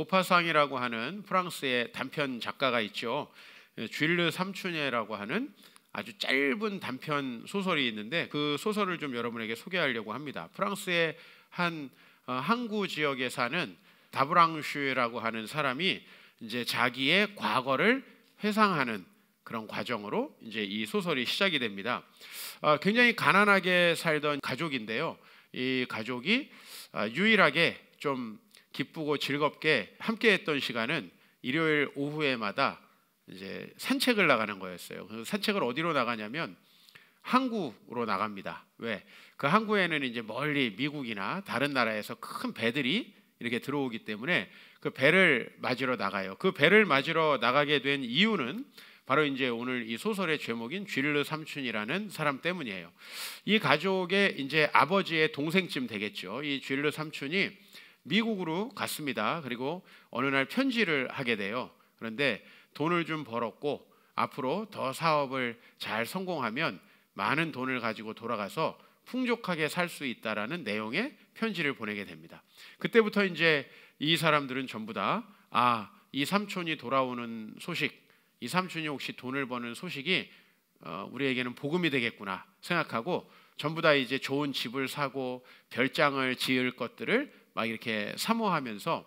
모파상이라고 하는 프랑스의 단편 작가가 있죠. 쥐르 삼춘예라고 하는 아주 짧은 단편 소설이 있는데 그 소설을 좀 여러분에게 소개하려고 합니다. 프랑스의 한 항구 지역에 사는 다브랑슈라고 하는 사람이 이제 자기의 과거를 회상하는 그런 과정으로 이제 이 소설이 시작이 됩니다. 굉장히 가난하게 살던 가족인데요. 이 가족이 유일하게 좀 기쁘고 즐겁게 함께했던 시간은 일요일 오후에마다 이제 산책을 나가는 거였어요. 그 산책을 어디로 나가냐면 항구로 나갑니다. 왜? 그 항구에는 이제 멀리 미국이나 다른 나라에서 큰 배들이 이렇게 들어오기 때문에 그 배를 맞으러 나가요. 그 배를 맞으러 나가게 된 이유는 바로 이제 오늘 이 소설의 제목인 쥐르 삼춘이라는 사람 때문이에요. 이 가족의 이제 아버지의 동생쯤 되겠죠. 이 쥐르 삼춘이 미국으로 갔습니다. 그리고 어느 날 편지를 하게 돼요. 그런데 돈을 좀 벌었고 앞으로 더 사업을 잘 성공하면 많은 돈을 가지고 돌아가서 풍족하게 살 수 있다라는 내용의 편지를 보내게 됩니다. 그때부터 이제 이 사람들은 전부 다 이 삼촌이 돌아오는 소식, 이 삼촌이 혹시 돈을 버는 소식이 우리에게는 복음이 되겠구나 생각하고 전부 다 이제 좋은 집을 사고 별장을 지을 것들을 막 이렇게 사모하면서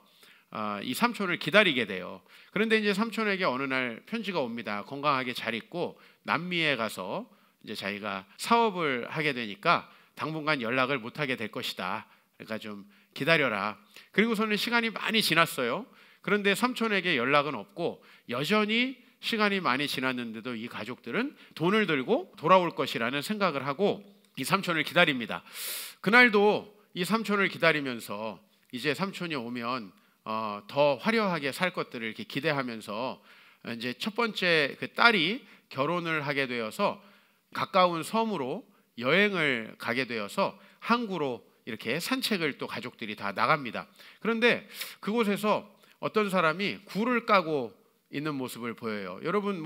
이 삼촌을 기다리게 돼요. 그런데 이제 삼촌에게 어느 날 편지가 옵니다. 건강하게 잘 있고 남미에 가서 이제 자기가 사업을 하게 되니까 당분간 연락을 못 하게 될 것이다. 그러니까 좀 기다려라. 그리고서는 시간이 많이 지났어요. 그런데 삼촌에게 연락은 없고 여전히 시간이 많이 지났는데도 이 가족들은 돈을 들고 돌아올 것이라는 생각을 하고 이 삼촌을 기다립니다. 그날도 이 삼촌을 기다리면서 이제 삼촌이 오면 더 화려하게 살 것들을 이렇게 기대하면서 이제 첫 번째 그 딸이 결혼을 하게 되어서 가까운 섬으로 여행을 가게 되어서 항구로 이렇게 산책을 또 가족들이 다 나갑니다. 그런데 그곳에서 어떤 사람이 굴을 까고 있는 모습을 보여요. 여러분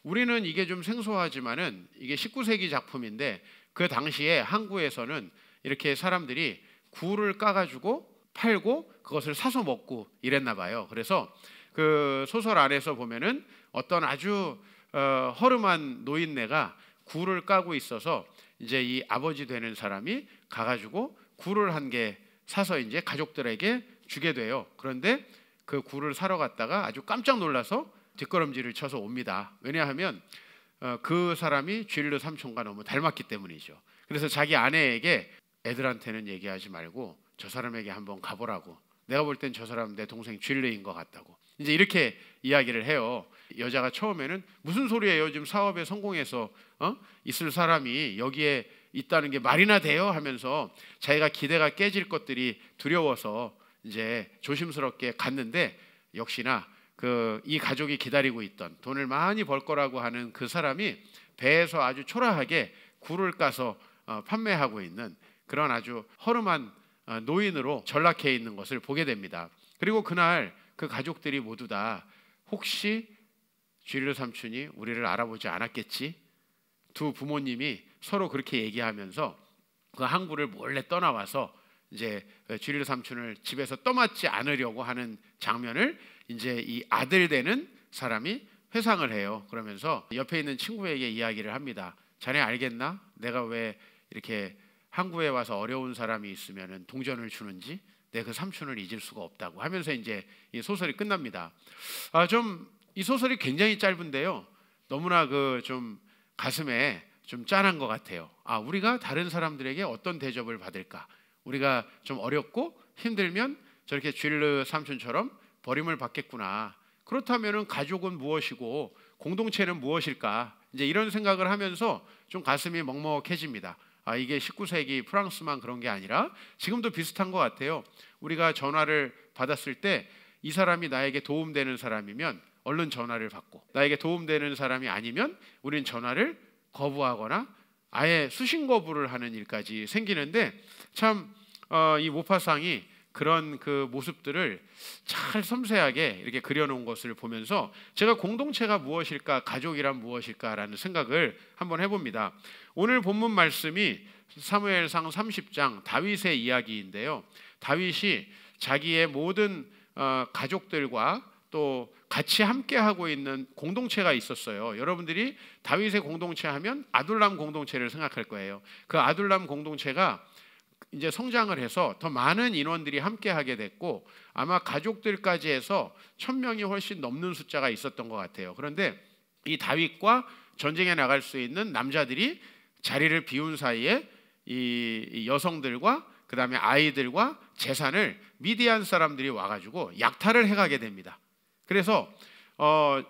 우리는 이게 좀 생소하지만은 이게 19세기 작품인데 그 당시에 항구에서는 이렇게 사람들이 굴을 까가지고 팔고 그것을 사서 먹고 이랬나 봐요. 그래서 그 소설 안에서 보면은 어떤 아주 허름한 노인네가 굴을 까고 있어서 이제 이 아버지 되는 사람이 가가지고 굴을 한 개 사서 이제 가족들에게 주게 돼요. 그런데 그 굴을 사러 갔다가 아주 깜짝 놀라서 뒷걸음질을 쳐서 옵니다. 왜냐하면 그 사람이 쥐르 삼촌과 너무 닮았기 때문이죠. 그래서 자기 아내에게 애들한테는 얘기하지 말고 저 사람에게 한번 가보라고. 내가 볼 땐 저 사람 내 동생 쥐르인 것 같다고. 이제 이렇게 이야기를 해요. 여자가 처음에는 무슨 소리예요? 지금 사업에 성공해서 있을 사람이 여기에 있다는 게 말이나 돼요? 하면서 자기가 기대가 깨질 것들이 두려워서 이제 조심스럽게 갔는데 역시나 이 가족이 기다리고 있던 돈을 많이 벌 거라고 하는 그 사람이 배에서 아주 초라하게 굴을 까서 판매하고 있는 그런 아주 허름한 노인으로 전락해 있는 것을 보게 됩니다. 그리고 그날 그 가족들이 모두 다 혹시 쥐르 삼촌이 우리를 알아보지 않았겠지? 두 부모님이 서로 그렇게 얘기하면서 그 항구를 몰래 떠나와서 이제 쥐르 삼촌을 집에서 떠맡지 않으려고 하는 장면을 이제 이 아들 되는 사람이 회상을 해요. 그러면서 옆에 있는 친구에게 이야기를 합니다. 자네 알겠나? 내가 왜 이렇게 항구에 와서 어려운 사람이 있으면 동전을 주는지 내가 그 삼촌을 잊을 수가 없다고 하면서 이제 이 소설이 끝납니다. 이 소설이 굉장히 짧은데요. 너무나 좀 가슴에 좀 짠한 것 같아요. 우리가 다른 사람들에게 어떤 대접을 받을까? 우리가 좀 어렵고 힘들면 저렇게 쥐르 삼촌처럼 버림을 받겠구나. 그렇다면은 가족은 무엇이고 공동체는 무엇일까? 이제 이런 생각을 하면서 좀 가슴이 먹먹해집니다. 이게 19세기 프랑스만 그런 게 아니라 지금도 비슷한 것 같아요. 우리가 전화를 받았을 때 이 사람이 나에게 도움되는 사람이면 얼른 전화를 받고 나에게 도움되는 사람이 아니면 우린 전화를 거부하거나 아예 수신 거부를 하는 일까지 생기는데 참 이 모파상이 그런 그 모습들을 잘 섬세하게 이렇게 그려놓은 것을 보면서 제가 공동체가 무엇일까, 가족이란 무엇일까라는 생각을 한번 해봅니다. 오늘 본문 말씀이 사무엘상 30장 다윗의 이야기인데요. 다윗이 자기의 모든 가족들과 또 같이 함께 하고 있는 공동체가 있었어요. 여러분들이 다윗의 공동체 하면 아둘람 공동체를 생각할 거예요. 그 아둘람 공동체가 이제 성장을 해서 더 많은 인원들이 함께 하게 됐고 아마 가족들까지 해서 1000명이 훨씬 넘는 숫자가 있었던 것 같아요. 그런데 이 다윗과 전쟁에 나갈 수 있는 남자들이 자리를 비운 사이에 이 여성들과 그 다음에 아이들과 재산을 미디안 사람들이 와가지고 약탈을 해가게 됩니다. 그래서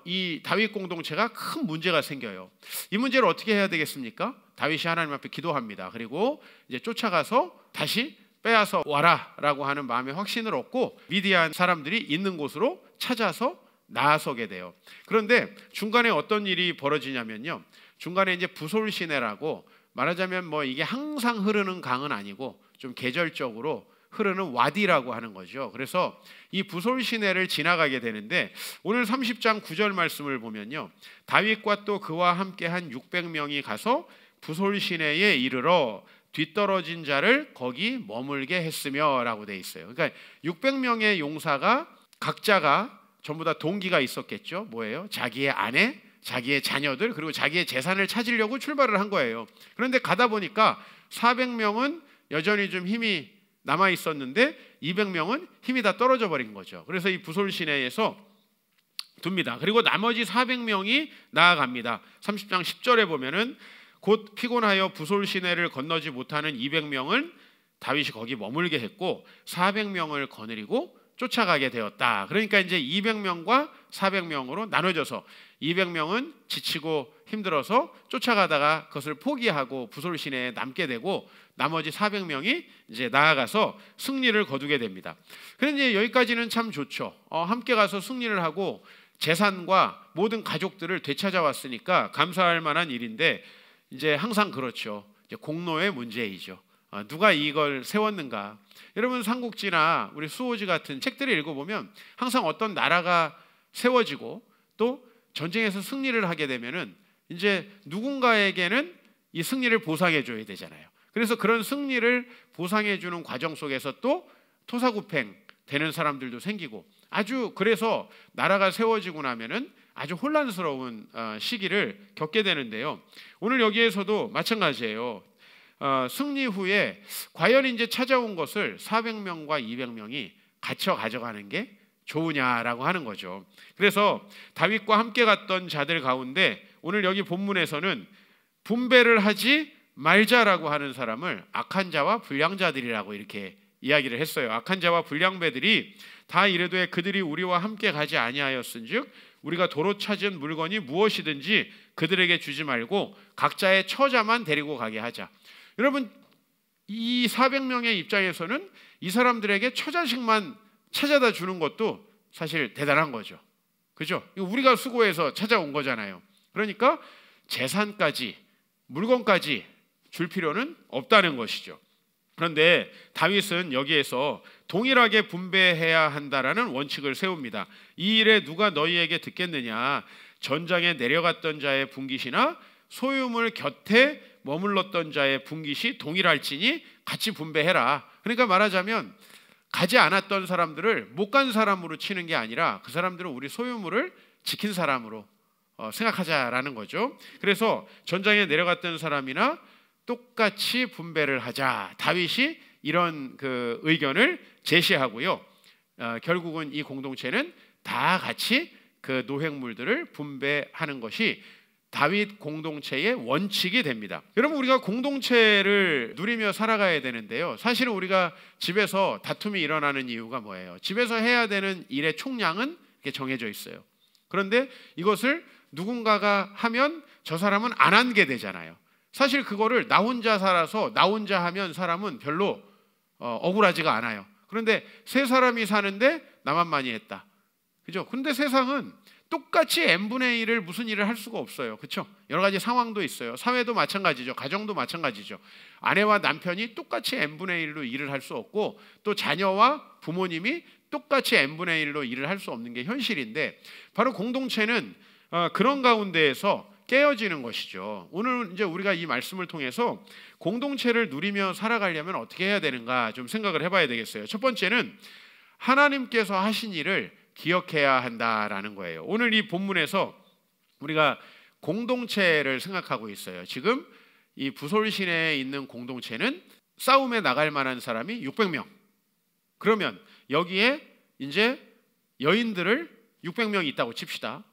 이 다윗 공동체가 큰 문제가 생겨요. 이 문제를 어떻게 해야 되겠습니까? 다윗이 하나님 앞에 기도합니다. 그리고 이제 쫓아가서 다시 빼앗아 와라라고 하는 마음의 확신을 얻고 미디안 사람들이 있는 곳으로 찾아서 나아서게 돼요. 그런데 중간에 어떤 일이 벌어지냐면요. 중간에 이제 부솔 시내라고 말하자면 뭐 이게 항상 흐르는 강은 아니고 좀 계절적으로 흐르는 와디라고 하는 거죠. 그래서 이 부솔 시내를 지나가게 되는데 오늘 30장 9절 말씀을 보면요. 다윗과 또 그와 함께 한 600명이 가서 부솔 시내에 이르러 뒤떨어진 자를 거기 머물게 했으며 라고 돼 있어요. 그러니까 600명의 용사가 각자가 전부 다 동기가 있었겠죠. 뭐예요? 자기의 아내, 자기의 자녀들 그리고 자기의 재산을 찾으려고 출발을 한 거예요. 그런데 가다 보니까 400명은 여전히 좀 힘이 남아 있었는데 200명은 힘이 다 떨어져 버린 거죠. 그래서 이 부솔 시내에서 둡니다. 그리고 나머지 400명이 나아갑니다. 30장 10절에 보면은 곧 피곤하여 부솔 시내를 건너지 못하는 200명은 다윗이 거기 머물게 했고 400명을 거느리고 쫓아가게 되었다. 그러니까 이제 200명과 400명으로 나눠져서 200명은 지치고 힘들어서 쫓아가다가 그것을 포기하고 부솔 시내에 남게 되고 나머지 400명이 이제 나아가서 승리를 거두게 됩니다. 그런데 여기까지는 참 좋죠. 함께 가서 승리를 하고 재산과 모든 가족들을 되찾아왔으니까 감사할 만한 일인데 이제 항상 그렇죠. 이제 공로의 문제이죠. 누가 이걸 세웠는가? 여러분 삼국지나 우리 수호지 같은 책들을 읽어보면 항상 어떤 나라가 세워지고 또 전쟁에서 승리를 하게 되면은 이제 누군가에게는 이 승리를 보상해 줘야 되잖아요. 그래서 그런 승리를 보상해 주는 과정 속에서 또 토사구팽 되는 사람들도 생기고 아주 그래서 나라가 세워지고 나면은 아주 혼란스러운 시기를 겪게 되는데요. 오늘 여기에서도 마찬가지예요. 승리 후에 과연 이제 찾아온 것을 400명과 200명이 갖춰 가져가는 게 좋으냐라고 하는 거죠. 그래서 다윗과 함께 갔던 자들 가운데 오늘 여기 본문에서는 분배를 하지 말자라고 하는 사람을 악한 자와 불량자들이라고 이렇게 이야기를 했어요. 악한 자와 불량배들이 다 이르되 그들이 우리와 함께 가지 아니하였은즉 우리가 도로 찾은 물건이 무엇이든지 그들에게 주지 말고 각자의 처자만 데리고 가게 하자. 여러분 이 400명의 입장에서는 이 사람들에게 처자식만 찾아다 주는 것도 사실 대단한 거죠. 그죠? 우리가 수고해서 찾아온 거잖아요. 그러니까 재산까지 물건까지 줄 필요는 없다는 것이죠. 그런데 다윗은 여기에서 동일하게 분배해야 한다라는 원칙을 세웁니다. 이 일에 누가 너희에게 듣겠느냐? 전장에 내려갔던 자의 분깃이나 소유물 곁에 머물렀던 자의 분깃이 동일할지니 같이 분배해라. 그러니까 말하자면 가지 않았던 사람들을 못 간 사람으로 치는 게 아니라 그 사람들은 우리 소유물을 지킨 사람으로 생각하자라는 거죠. 그래서 전장에 내려갔던 사람이나 똑같이 분배를 하자. 다윗이 이런 그 의견을 제시하고요. 결국은 이 공동체는 다 같이 그 노획물들을 분배하는 것이 다윗 공동체의 원칙이 됩니다. 여러분 우리가 공동체를 누리며 살아가야 되는데요. 사실은 우리가 집에서 다툼이 일어나는 이유가 뭐예요? 집에서 해야 되는 일의 총량은 이렇게 정해져 있어요. 그런데 이것을 누군가가 하면 저 사람은 안 하게 되잖아요. 사실 그거를 나 혼자 살아서 나 혼자 하면 사람은 별로 억울하지가 않아요. 그런데 세 사람이 사는데 나만 많이 했다. 그죠? 근데 세상은 똑같이 n분의 1을 무슨 일을 할 수가 없어요. 그렇죠? 여러 가지 상황도 있어요. 사회도 마찬가지죠. 가정도 마찬가지죠. 아내와 남편이 똑같이 n분의 1로 일을 할 수 없고 또 자녀와 부모님이 똑같이 n분의 1로 일을 할 수 없는 게 현실인데 바로 공동체는 그런 가운데에서 깨어지는 것이죠. 오늘 이제 우리가 이 말씀을 통해서 공동체를 누리며 살아가려면 어떻게 해야 되는가 좀 생각을 해봐야 되겠어요. 첫 번째는 하나님께서 하신 일을 기억해야 한다라는 거예요. 오늘 이 본문에서 우리가 공동체를 생각하고 있어요. 지금 이 부솔신에 있는 공동체는 싸움에 나갈 만한 사람이 600명. 그러면 여기에 이제 여인들을 600명 있다고 칩시다.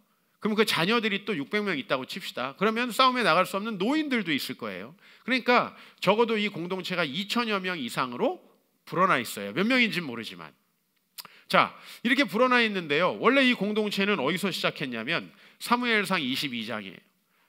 그럼 그 자녀들이 또 600명 있다고 칩시다. 그러면 싸움에 나갈 수 없는 노인들도 있을 거예요. 그러니까 적어도 이 공동체가 2천여 명 이상으로 불어나 있어요. 몇 명인지는 모르지만. 자, 이렇게 불어나 있는데요. 원래 이 공동체는 어디서 시작했냐면 사무엘상 22장이에요.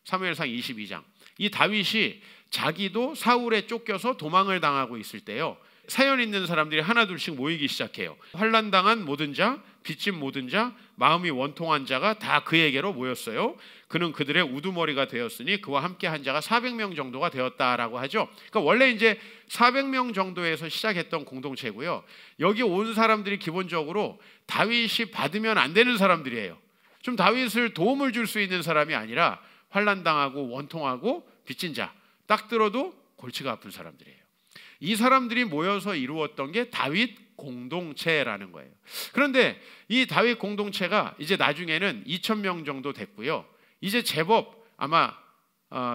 사무엘상 22장. 이 다윗이 자기도 사울에 쫓겨서 도망을 당하고 있을 때요, 사연 있는 사람들이 하나둘씩 모이기 시작해요. 환난당한 모든 자, 빚진 모든 자, 마음이 원통한 자가 다 그에게로 모였어요. 그는 그들의 우두머리가 되었으니 그와 함께 한 자가 400명 정도가 되었다라고 하죠. 그러니까 원래 이제 400명 정도에서 시작했던 공동체고요. 여기 온 사람들이 기본적으로 다윗이 받으면 안 되는 사람들이에요. 좀 다윗을 도움을 줄 수 있는 사람이 아니라 환난당하고 원통하고 빚진 자, 딱 들어도 골치가 아픈 사람들이에요. 이 사람들이 모여서 이루었던 게 다윗 공동체라는 거예요. 그런데 이 다윗 공동체가 이제 나중에는 2,000명 정도 됐고요. 이제 제법 아마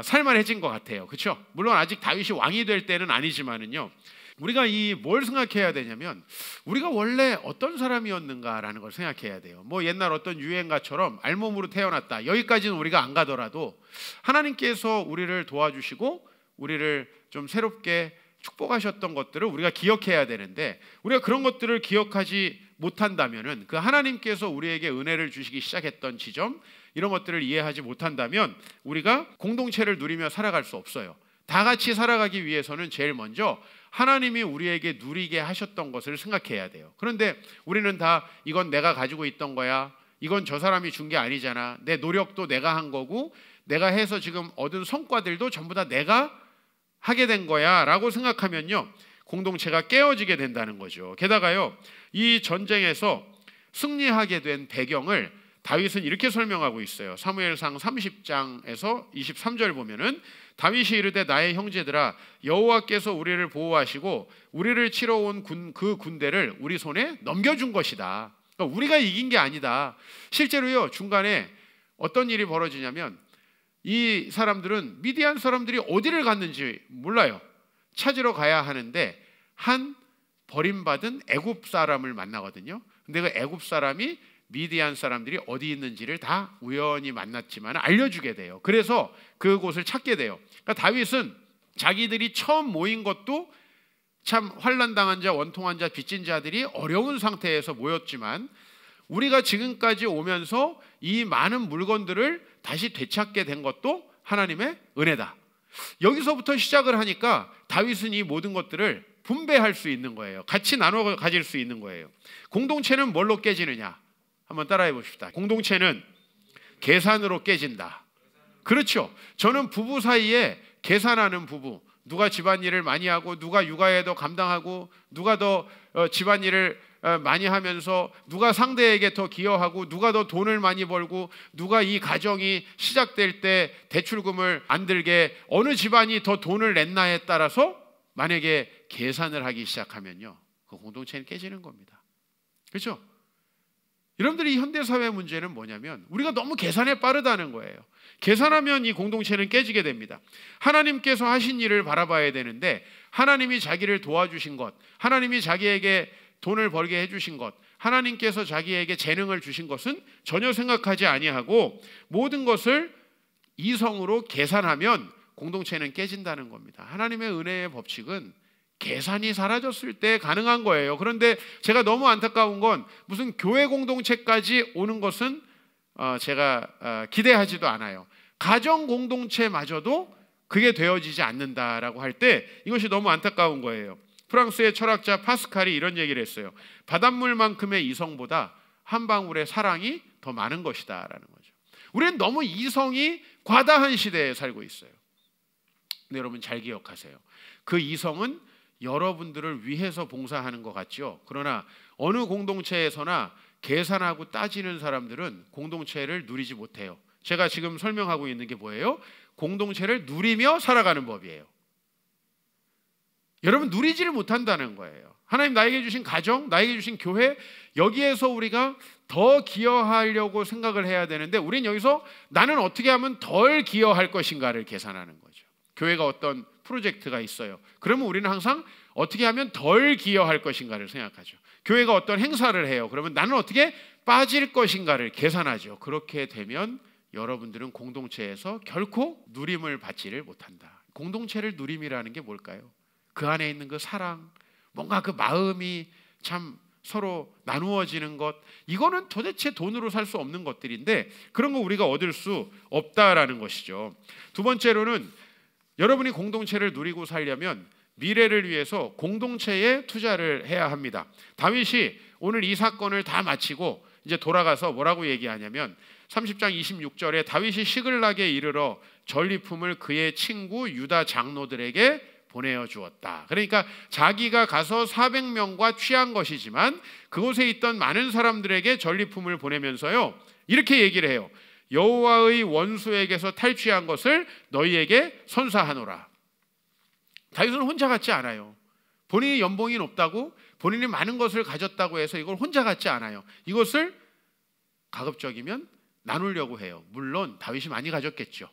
살만해진 것 같아요. 그렇죠? 물론 아직 다윗이 왕이 될 때는 아니지만은요. 우리가 이 뭘 생각해야 되냐면 우리가 원래 어떤 사람이었는가라는 걸 생각해야 돼요. 뭐 옛날 어떤 유행가처럼 알몸으로 태어났다, 여기까지는 우리가 안 가더라도 하나님께서 우리를 도와주시고 우리를 좀 새롭게 축복하셨던 것들을 우리가 기억해야 되는데, 우리가 그런 것들을 기억하지 못한다면은, 그 하나님께서 우리에게 은혜를 주시기 시작했던 지점, 이런 것들을 이해하지 못한다면 우리가 공동체를 누리며 살아갈 수 없어요. 다 같이 살아가기 위해서는 제일 먼저 하나님이 우리에게 누리게 하셨던 것을 생각해야 돼요. 그런데 우리는 다 이건 내가 가지고 있던 거야, 이건 저 사람이 준 게 아니잖아, 내 노력도 내가 한 거고 내가 해서 지금 얻은 성과들도 전부 다 내가 하게 된 거야 라고 생각하면요, 공동체가 깨어지게 된다는 거죠. 게다가요, 이 전쟁에서 승리하게 된 배경을 다윗은 이렇게 설명하고 있어요. 사무엘상 30장에서 23절 보면은 다윗이 이르되 나의 형제들아, 여호와께서 우리를 보호하시고 우리를 치러 온 그 군대를 우리 손에 넘겨준 것이다. 그러니까 우리가 이긴 게 아니다. 실제로요, 중간에 어떤 일이 벌어지냐면 이 사람들은 미디안 사람들이 어디를 갔는지 몰라요. 찾으러 가야 하는데 한 버림받은 애굽 사람을 만나거든요. 근데 그 애굽 사람이 미디안 사람들이 어디 있는지를 다 우연히 만났지만 알려주게 돼요. 그래서 그곳을 찾게 돼요. 그러니까 다윗은 자기들이 처음 모인 것도 참 환난당한 자, 원통한 자, 빚진 자들이 어려운 상태에서 모였지만 우리가 지금까지 오면서 이 많은 물건들을 다시 되찾게 된 것도 하나님의 은혜다. 여기서부터 시작을 하니까 다윗은 이 모든 것들을 분배할 수 있는 거예요. 같이 나눠 가질 수 있는 거예요. 공동체는 뭘로 깨지느냐? 한번 따라해 봅시다. 공동체는 계산으로 깨진다. 그렇죠. 저는 부부 사이에 계산하는 부부, 누가 집안일을 많이 하고 누가 육아에 더 감당하고 누가 더 집안일을 많이 하면서 누가 상대에게 더 기여하고 누가 더 돈을 많이 벌고 누가 이 가정이 시작될 때 대출금을 안 들게 어느 집안이 더 돈을 냈나에 따라서 만약에 계산을 하기 시작하면요, 그 공동체는 깨지는 겁니다. 그렇죠? 여러분들이 현대사회 문제는 뭐냐면 우리가 너무 계산에 빠르다는 거예요. 계산하면 이 공동체는 깨지게 됩니다. 하나님께서 하신 일을 바라봐야 되는데 하나님이 자기를 도와주신 것, 하나님이 자기에게 돈을 벌게 해주신 것, 하나님께서 자기에게 재능을 주신 것은 전혀 생각하지 아니하고 모든 것을 이성으로 계산하면 공동체는 깨진다는 겁니다. 하나님의 은혜의 법칙은 계산이 사라졌을 때 가능한 거예요. 그런데 제가 너무 안타까운 건 무슨 교회 공동체까지 오는 것은 제가 기대하지도 않아요. 가정 공동체마저도 그게 되어지지 않는다라고 할 때 이것이 너무 안타까운 거예요. 프랑스의 철학자 파스칼이 이런 얘기를 했어요. 바닷물만큼의 이성보다 한 방울의 사랑이 더 많은 것이다 라는 거죠. 우리는 너무 이성이 과다한 시대에 살고 있어요. 근데 여러분 잘 기억하세요. 그 이성은 여러분들을 위해서 봉사하는 것 같죠. 그러나 어느 공동체에서나 계산하고 따지는 사람들은 공동체를 누리지 못해요. 제가 지금 설명하고 있는 게 뭐예요? 공동체를 누리며 살아가는 법이에요. 여러분 누리지를 못한다는 거예요. 하나님 나에게 주신 가정, 나에게 주신 교회, 여기에서 우리가 더 기여하려고 생각을 해야 되는데 우린 여기서 나는 어떻게 하면 덜 기여할 것인가를 계산하는 거죠. 교회가 어떤 프로젝트가 있어요. 그러면 우리는 항상 어떻게 하면 덜 기여할 것인가를 생각하죠. 교회가 어떤 행사를 해요. 그러면 나는 어떻게 빠질 것인가를 계산하죠. 그렇게 되면 여러분들은 공동체에서 결코 누림을 받지를 못한다. 공동체를 누림이라는 게 뭘까요? 그 안에 있는 그 사랑, 뭔가 그 마음이 참 서로 나누어지는 것, 이거는 도대체 돈으로 살 수 없는 것들인데 그런 거 우리가 얻을 수 없다라는 것이죠. 두 번째로는 여러분이 공동체를 누리고 살려면 미래를 위해서 공동체에 투자를 해야 합니다. 다윗이 오늘 이 사건을 다 마치고 이제 돌아가서 뭐라고 얘기하냐면 30장 26절에 다윗이 시글락에 이르러 전리품을 그의 친구 유다 장로들에게 보내어 주었다. 그러니까 자기가 가서 400명과 취한 것이지만 그곳에 있던 많은 사람들에게 전리품을 보내면서요 이렇게 얘기를 해요. 여호와의 원수에게서 탈취한 것을 너희에게 선사하노라. 다윗은 혼자 갖지 않아요. 본인이 연봉이 높다고 본인이 많은 것을 가졌다고 해서 이걸 혼자 갖지 않아요. 이것을 가급적이면 나누려고 해요. 물론 다윗이 많이 가졌겠죠.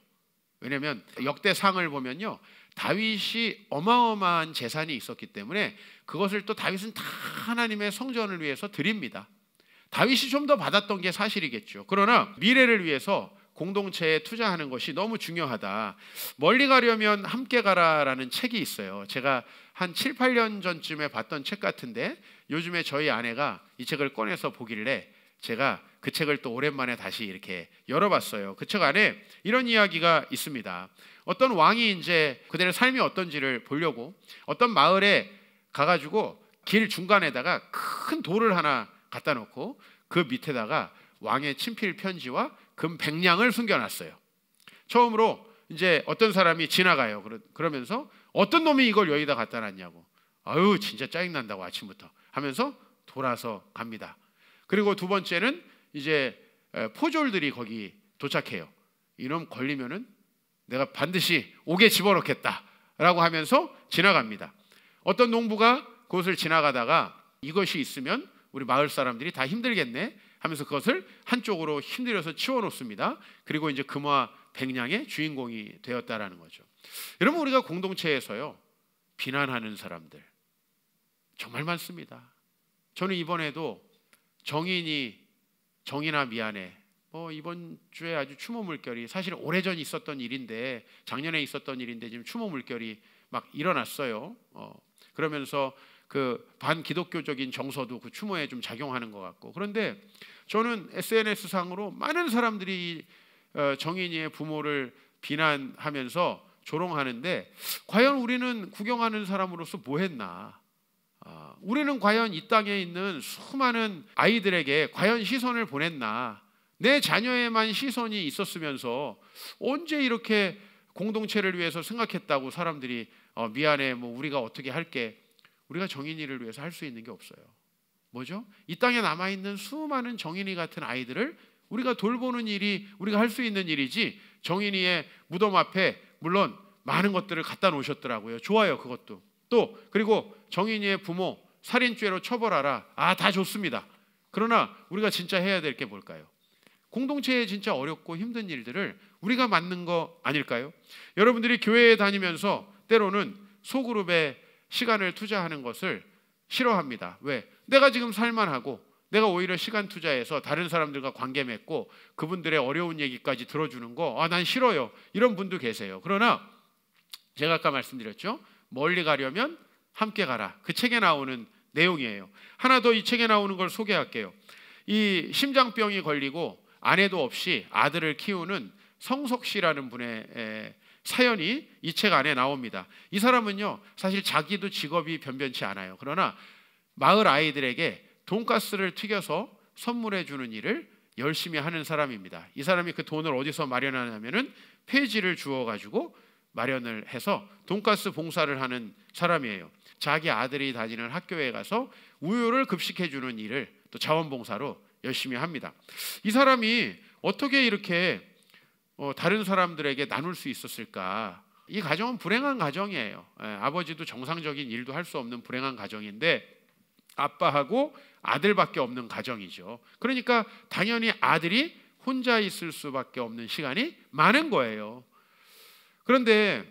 왜냐하면 역대상을 보면요 다윗이 어마어마한 재산이 있었기 때문에 그것을 또 다윗은 다 하나님의 성전을 위해서 드립니다. 다윗이 좀 더 받았던 게 사실이겠죠. 그러나 미래를 위해서 공동체에 투자하는 것이 너무 중요하다. 멀리 가려면 함께 가라라는 책이 있어요. 제가 한 7, 8년 전쯤에 봤던 책 같은데 요즘에 저희 아내가 이 책을 꺼내서 보길래 제가 그 책을 또 오랜만에 다시 이렇게 열어봤어요. 그 책 안에 이런 이야기가 있습니다. 어떤 왕이 이제 그들의 삶이 어떤지를 보려고 어떤 마을에 가가지고 길 중간에다가 큰 돌을 하나 갖다 놓고 그 밑에다가 왕의 친필 편지와 금 100냥을 숨겨놨어요. 처음으로 이제 어떤 사람이 지나가요. 그러면서 어떤 놈이 이걸 여기다 갖다 놨냐고. 아유 진짜 짜증난다고 아침부터 하면서 돌아서 갑니다. 그리고 두 번째는 이제 포졸들이 거기 도착해요. 이놈 걸리면은 내가 반드시 옥에 집어넣겠다라고 하면서 지나갑니다. 어떤 농부가 그것을 지나가다가 이것이 있으면 우리 마을 사람들이 다 힘들겠네 하면서 그것을 한쪽으로 힘들여서 치워놓습니다. 그리고 이제 금화 100냥의 주인공이 되었다라는 거죠. 여러분 우리가 공동체에서요 비난하는 사람들 정말 많습니다. 저는 이번에도 정인아 미안해 이번 주에 아주 추모 물결이 사실 오래전 있었던 일인데 작년에 있었던 일인데 지금 추모 물결이 막 일어났어요. 그러면서 그 반기독교적인 정서도 그 추모에 좀 작용하는 것 같고 그런데 저는 SNS 상으로 많은 사람들이 정인이의 부모를 비난하면서 조롱하는데 과연 우리는 구경하는 사람으로서 뭐 했나? 우리는 과연 이 땅에 있는 수많은 아이들에게 과연 시선을 보냈나? 내 자녀에만 시선이 있었으면서 언제 이렇게 공동체를 위해서 생각했다고 사람들이 미안해 우리가 어떻게 할게. 우리가 정인이를 위해서 할 수 있는 게 없어요. 뭐죠? 이 땅에 남아있는 수많은 정인이 같은 아이들을 우리가 돌보는 일이 우리가 할 수 있는 일이지 정인이의 무덤 앞에 물론 많은 것들을 갖다 놓으셨더라고요. 좋아요 그것도. 또 그리고 정인이의 부모 살인죄로 처벌하라. 다 좋습니다. 그러나 우리가 진짜 해야 될 게 뭘까요? 공동체에 진짜 어렵고 힘든 일들을 우리가 맡는 거 아닐까요? 여러분들이 교회에 다니면서 때로는 소그룹에 시간을 투자하는 것을 싫어합니다. 왜? 내가 지금 살만하고 내가 오히려 시간 투자해서 다른 사람들과 관계 맺고 그분들의 어려운 얘기까지 들어주는 거 난 싫어요. 이런 분도 계세요. 그러나 제가 아까 말씀드렸죠. 멀리 가려면 함께 가라. 그 책에 나오는 내용이에요. 하나 더 이 책에 나오는 걸 소개할게요. 이 심장병이 걸리고 아내도 없이 아들을 키우는 성석 씨라는 분의 사연이 이 책 안에 나옵니다. 이 사람은요 사실 자기도 직업이 변변치 않아요. 그러나 마을 아이들에게 돈가스를 튀겨서 선물해 주는 일을 열심히 하는 사람입니다. 이 사람이 그 돈을 어디서 마련하냐면은 폐지를 주워 가지고 마련을 해서 돈가스 봉사를 하는 사람이에요. 자기 아들이 다니는 학교에 가서 우유를 급식해 주는 일을 또 자원봉사로 열심히 합니다. 이 사람이 어떻게 이렇게 다른 사람들에게 나눌 수 있었을까? 이 가정은 불행한 가정이에요. 아버지도 정상적인 일도 할 수 없는 불행한 가정인데 아빠하고 아들밖에 없는 가정이죠. 그러니까 당연히 아들이 혼자 있을 수밖에 없는 시간이 많은 거예요. 그런데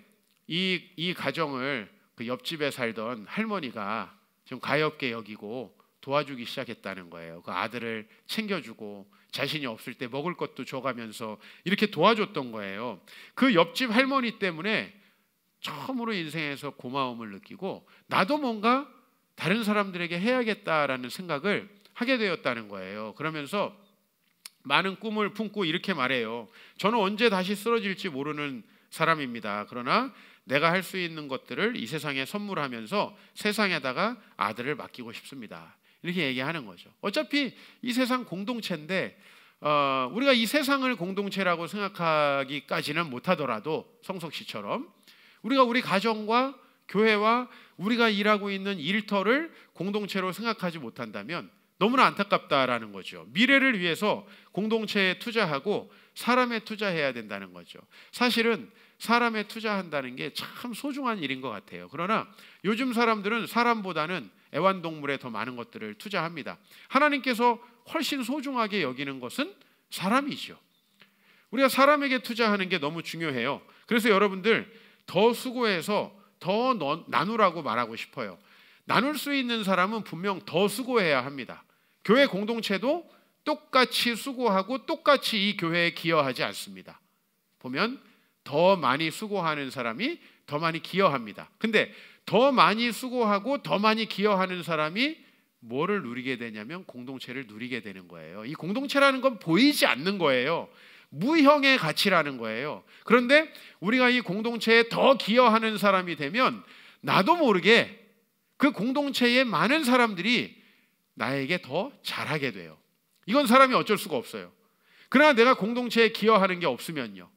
이 가정을 그 옆집에 살던 할머니가 좀 가엾게 여기고 도와주기 시작했다는 거예요. 그 아들을 챙겨주고 자신이 없을 때 먹을 것도 줘가면서 이렇게 도와줬던 거예요. 그 옆집 할머니 때문에 처음으로 인생에서 고마움을 느끼고 나도 뭔가 다른 사람들에게 해야겠다라는 생각을 하게 되었다는 거예요. 그러면서 많은 꿈을 품고 이렇게 말해요. 저는 언제 다시 쓰러질지 모르는 사람입니다. 그러나 내가 할 수 있는 것들을 이 세상에 선물하면서 세상에다가 아들을 맡기고 싶습니다. 이렇게 얘기하는 거죠. 어차피 이 세상 공동체인데 우리가 이 세상을 공동체라고 생각하기까지는 못하더라도 성석 씨처럼 우리가 우리 가정과 교회와 우리가 일하고 있는 일터를 공동체로 생각하지 못한다면 너무나 안타깝다라는 거죠. 미래를 위해서 공동체에 투자하고 사람에 투자해야 된다는 거죠. 사실은 사람에 투자한다는 게 참 소중한 일인 것 같아요. 그러나 요즘 사람들은 사람보다는 애완동물에 더 많은 것들을 투자합니다. 하나님께서 훨씬 소중하게 여기는 것은 사람이죠. 우리가 사람에게 투자하는 게 너무 중요해요. 그래서 여러분들 더 수고해서 더 나누라고 말하고 싶어요. 나눌 수 있는 사람은 분명 더 수고해야 합니다. 교회 공동체도 똑같이 수고하고 똑같이 이 교회에 기여하지 않습니다. 보면 더 많이 수고하는 사람이 더 많이 기여합니다. 근데 더 많이 수고하고 더 많이 기여하는 사람이 뭐를 누리게 되냐면 공동체를 누리게 되는 거예요. 이 공동체라는 건 보이지 않는 거예요. 무형의 가치라는 거예요. 그런데 우리가 이 공동체에 더 기여하는 사람이 되면 나도 모르게 그 공동체에 많은 사람들이 나에게 더 잘하게 돼요. 이건 사람이 어쩔 수가 없어요. 그러나 내가 공동체에 기여하는 게 없으면요,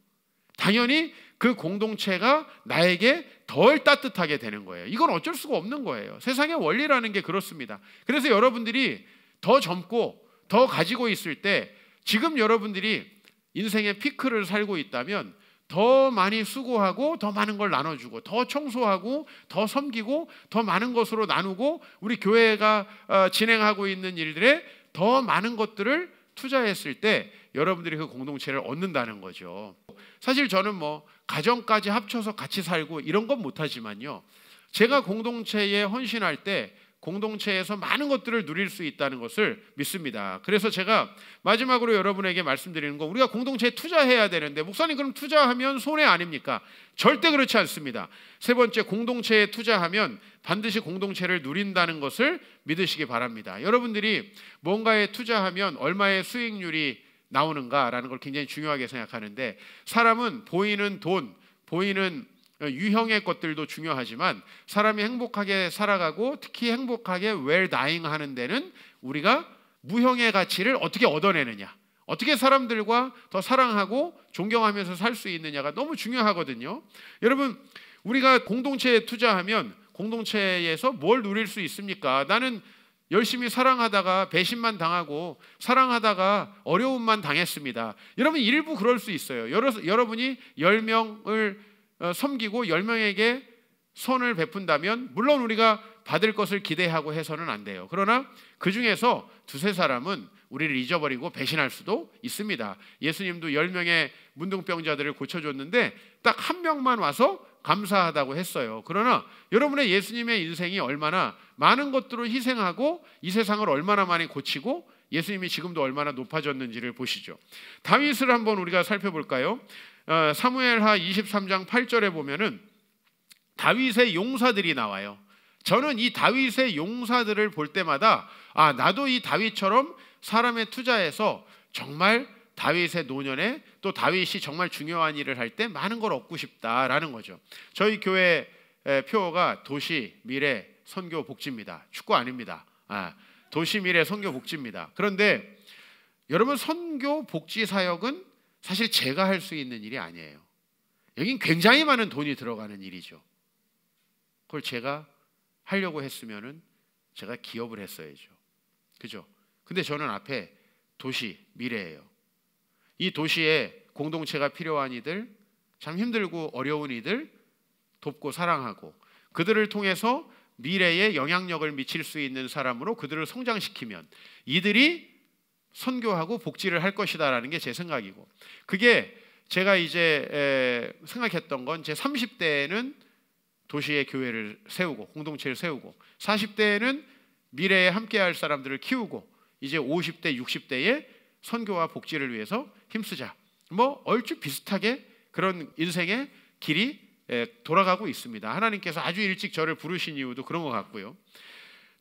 당연히 그 공동체가 나에게 덜 따뜻하게 되는 거예요. 이건 어쩔 수가 없는 거예요. 세상의 원리라는 게 그렇습니다. 그래서 여러분들이 더 젊고 더 가지고 있을 때 지금 여러분들이 인생의 피크를 살고 있다면 더 많이 수고하고 더 많은 걸 나눠주고 더 청소하고 더 섬기고 더 많은 것으로 나누고 우리 교회가 진행하고 있는 일들에 더 많은 것들을 투자했을 때 여러분들이 그 공동체를 얻는다는 거죠. 사실 저는 뭐 가정까지 합쳐서 같이 살고 이런 건 못하지만요, 제가 공동체에 헌신할 때 공동체에서 많은 것들을 누릴 수 있다는 것을 믿습니다. 그래서 제가 마지막으로 여러분에게 말씀드리는 거, 우리가 공동체에 투자해야 되는데 목사님 그럼 투자하면 손해 아닙니까? 절대 그렇지 않습니다. 세 번째, 공동체에 투자하면 반드시 공동체를 누린다는 것을 믿으시기 바랍니다. 여러분들이 뭔가에 투자하면 얼마의 수익률이 나오는가라는 걸 굉장히 중요하게 생각하는데, 사람은 보이는 돈, 보이는 유형의 것들도 중요하지만 사람이 행복하게 살아가고 특히 행복하게 well dying 하는 데는 우리가 무형의 가치를 어떻게 얻어내느냐, 어떻게 사람들과 더 사랑하고 존경하면서 살 수 있느냐가 너무 중요하거든요. 여러분, 우리가 공동체에 투자하면 공동체에서 뭘 누릴 수 있습니까? 나는 열심히 사랑하다가 배신만 당하고 사랑하다가 어려움만 당했습니다. 여러분, 일부 그럴 수 있어요. 여러분이 10명을 섬기고 10명에게 선을 베푼다면 물론 우리가 받을 것을 기대하고 해서는 안 돼요. 그러나 그 중에서 두세 사람은 우리를 잊어버리고 배신할 수도 있습니다. 예수님도 10명의 문둥병자들을 고쳐줬는데 딱 한 명만 와서 감사하다고 했어요. 그러나 여러분의 예수님의 인생이 얼마나 많은 것들을 희생하고 이 세상을 얼마나 많이 고치고 예수님이 지금도 얼마나 높아졌는지를 보시죠. 다윗을 한번 우리가 살펴볼까요? 사무엘하 23장 8절에 보면은 다윗의 용사들이 나와요. 저는 이 다윗의 용사들을 볼 때마다 나도 이 다윗처럼 사람에 투자해서 정말 다윗의 노년에 또 다윗이 정말 중요한 일을 할 때 많은 걸 얻고 싶다라는 거죠. 저희 교회 표어가 도시 미래 선교 복지입니다. 축구 아닙니다. 도시 미래 선교 복지입니다. 그런데 여러분, 선교 복지 사역은 사실 제가 할 수 있는 일이 아니에요. 여긴 굉장히 많은 돈이 들어가는 일이죠. 그걸 제가 하려고 했으면은 제가 기업을 했어야죠. 그죠? 근데 저는 앞에 도시, 미래예요. 이 도시에 공동체가 필요한 이들, 참 힘들고 어려운 이들, 돕고 사랑하고 그들을 통해서 미래에 영향력을 미칠 수 있는 사람으로 그들을 성장시키면 이들이 선교하고 복지를 할 것이다라는 게 제 생각이고, 그게 제가 이제 생각했던 건 제 30대에는 도시의 교회를 세우고 공동체를 세우고 40대에는 미래에 함께할 사람들을 키우고 이제 50대 60대에 선교와 복지를 위해서 힘쓰자, 뭐 얼추 비슷하게 그런 인생의 길이 돌아가고 있습니다. 하나님께서 아주 일찍 저를 부르신 이유도 그런 것 같고요.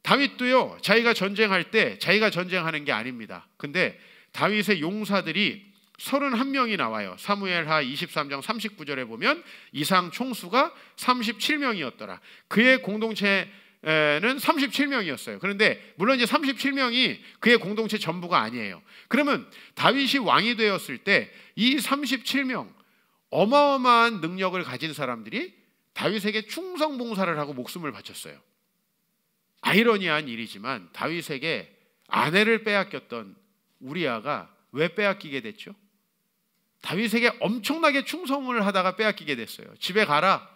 다윗도요, 자기가 전쟁할 때 자기가 전쟁하는 게 아닙니다. 근데 다윗의 용사들이 31명이 나와요. 사무엘하 23장 39절에 보면 이상 총수가 37명이었더라. 그의 공동체는 37명이었어요. 그런데 물론 이제 37명이 그의 공동체 전부가 아니에요. 그러면 다윗이 왕이 되었을 때 이 37명 어마어마한 능력을 가진 사람들이 다윗에게 충성봉사를 하고 목숨을 바쳤어요. 아이러니한 일이지만 다윗에게 아내를 빼앗겼던 우리아가 왜 빼앗기게 됐죠? 다윗에게 엄청나게 충성을 하다가 빼앗기게 됐어요. 집에 가라,